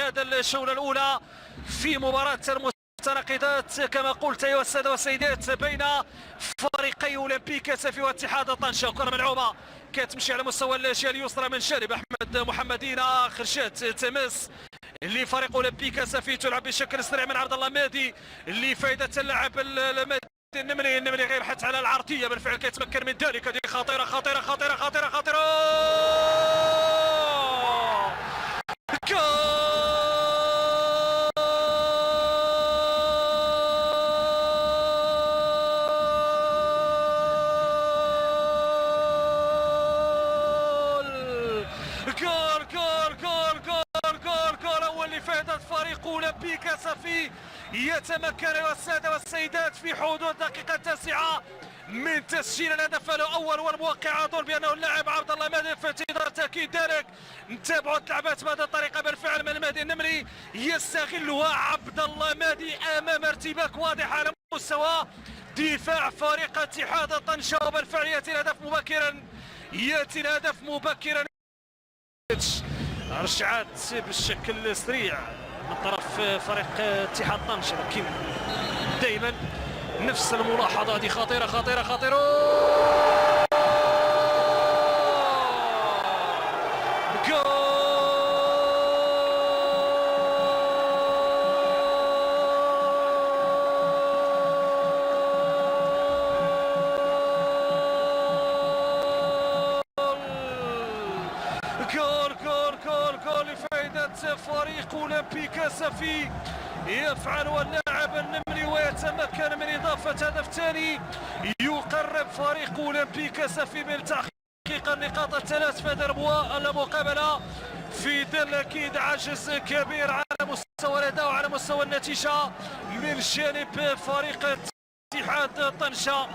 هذا الجولة الأولى في مباراة المتناقضات كما قلت أيها السادة والسيدات بين فريقي أولمبيك سافي واتحاد طنجة. كرة ملعوبة كتمشي على مستوى الجهة اليسرى من جانب أحمد محمدين، خرجات تماس لفريق أولمبيك سافي تلعب بشكل سريع من عبد الله مهدي لفائدة اللاعب المهدي النمري غير حتى على العرضية بالفعل كيتمكن من ذلك. هذه خطيرة خطيرة خطيرة خطيرة خطيرة جول اول لفائدة فريق أولمبيك سافي. يتمكن ايها السادة والسيدات في حدود الدقيقة 9 من تسجيل الهدف الاول، والموقع اظن بانه اللاعب عبد الله مهدي في انتظار تاكيد ذلك. نتابعوا اللعبات بهذه الطريقة بالفعل من المهدي النمري، يستغلها عبد الله مهدي امام ارتباك واضح على مستوى دفاع فريق اتحاد طنجة، وبالفعل ياتي الهدف مبكرا. رجعات بالشكل سريع من طرف فريق اتحاد طنجة، لكن دائما نفس الملاحظة. هذه خطيرة خطيرة خطيرة جول لفائدة فريق أولمبيك سافي. يفعلها اللاعب النمري ويتمكن من إضافة هدف ثاني يقرب فريق أولمبيك سافي من تحقيق النقاط الثلاث في هذه المقابلة، في ظل أكيد عجز كبير على مستوى الأداء وعلى مستوى النتيجة من جانب فريق اتحاد طنجة.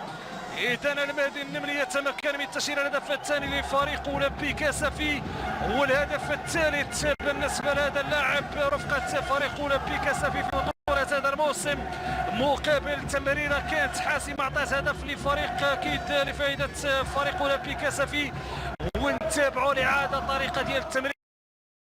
إذن المهدي النمري يتمكن من تسجيل الهدف الثاني لفريق أولمبيك سافي، والهدف الثالث بالنسبة لهذا اللاعب رفقة فريق أولمبيك سافي في بطولة هذا الموسم مقابل تمريرة كانت حاسمة أعطت هدف لفريق أكيد لفائدة فريق أولمبيك سافي. ونتابعوا لإعادة الطريقة ديال التمرير.